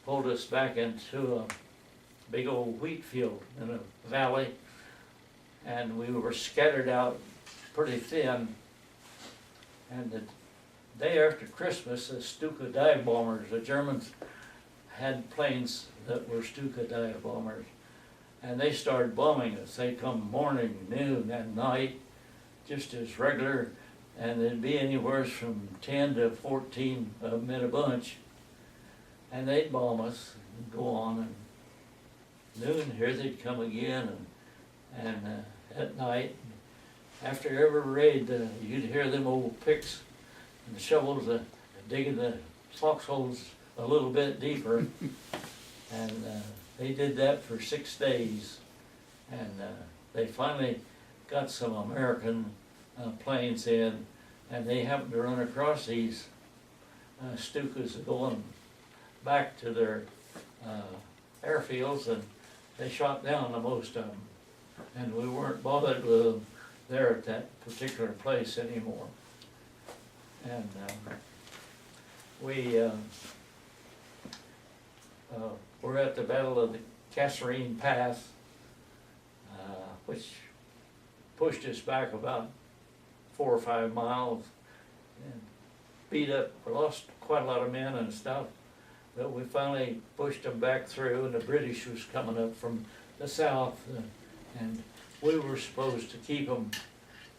pulled us back into a big old wheat field in a valley, and we were scattered out pretty thin. And the day after Christmas, the Stuka dive bombers, the Germans had planes that were Stuka dive bombers, and they started bombing us. They'd come morning, noon, and night, just as regular, and there'd be anywhere from 10 to 14 of them in a bunch, and they'd bomb us and go on. And noon, here they'd come again, and at night, after every raid, you'd hear them old picks and the shovels digging the foxholes a little bit deeper, and they did that for 6 days, and they finally got some American planes in, and they happened to run across these Stukas going back to their airfields, and they shot down the most of them, and we weren't bothered with them there at that particular place anymore. And we were at the Battle of the Kasserine Pass, which pushed us back about 4 or 5 miles, and beat up, we lost quite a lot of men and stuff, but we finally pushed them back through, and the British was coming up from the south, and we were supposed to keep them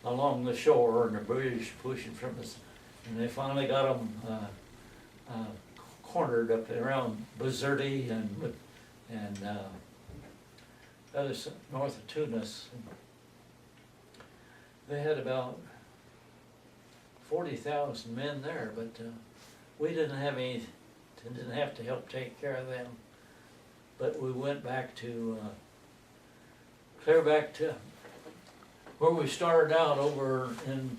along the shore, and the British pushing from us, and they finally got them cornered up around Bizerti and other north of Tunis. They had about 40,000 men there, but we didn't have to help take care of them. But we went back to clear back to where we started out over in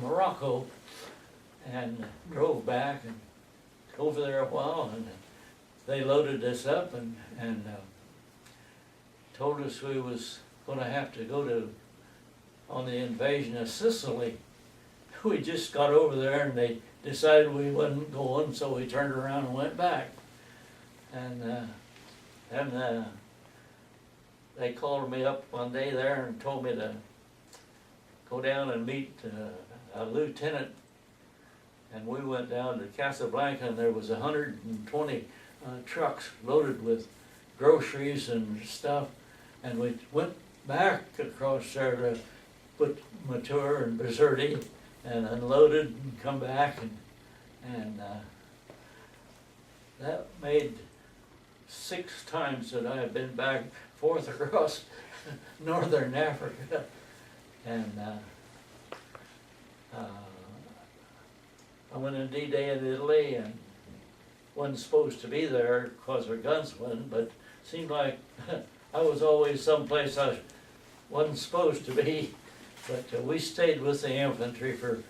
Morocco, and drove back and over there a while, and they loaded us up and told us we was going to have to go on the invasion of Sicily. We just got over there, and they decided we wasn't going, so we turned around and went back. And they called me up one day there and told me to go down and meet a lieutenant. And we went down to Casablanca, and there was 120 trucks loaded with groceries and stuff. And we went back across there to put Mature and Bizerti and unloaded and come back. And that made 6 times that I have been back forth across northern Africa. And I went in D-Day in Italy and wasn't supposed to be there because our guns went, but seemed like I was always someplace I wasn't supposed to be. But we stayed with the infantry for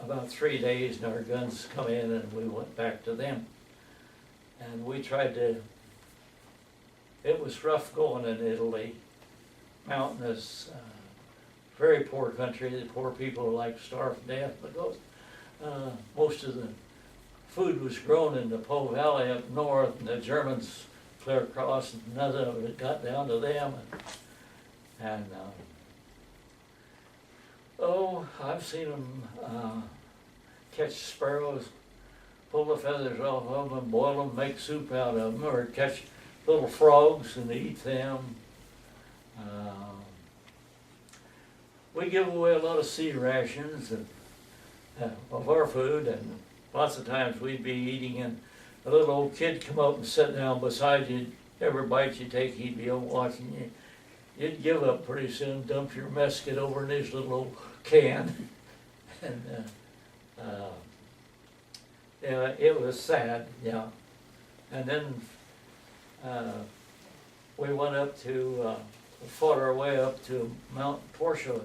about 3 days, and our guns come in and we went back to them. And we tried to, it was rough going in Italy, mountainous, very poor country. The poor people like starved to death because most of the food was grown in the Po Valley up north, and the Germans clear across, and none of it got down to them. And I've seen them catch sparrows, pull the feathers off of them, boil them, make soup out of them, or catch little frogs and eat them. We give away a lot of sea rations of our food, and lots of times we'd be eating, and a little old kid come up and sit down beside you. Every bite you take, he'd be watching you. You'd give up pretty soon, dump your mess, get over in his little old can. And yeah, it was sad, yeah. And then we went up to, fought our way up to Mount Portia.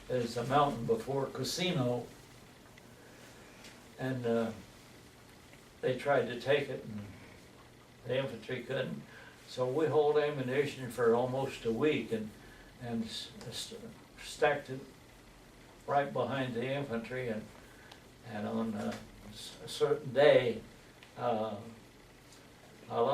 There's a mountain before Casino. And they tried to take it, and the infantry couldn't. So we hauled ammunition for almost a week and stacked it right behind the infantry. And on a certain day, a lot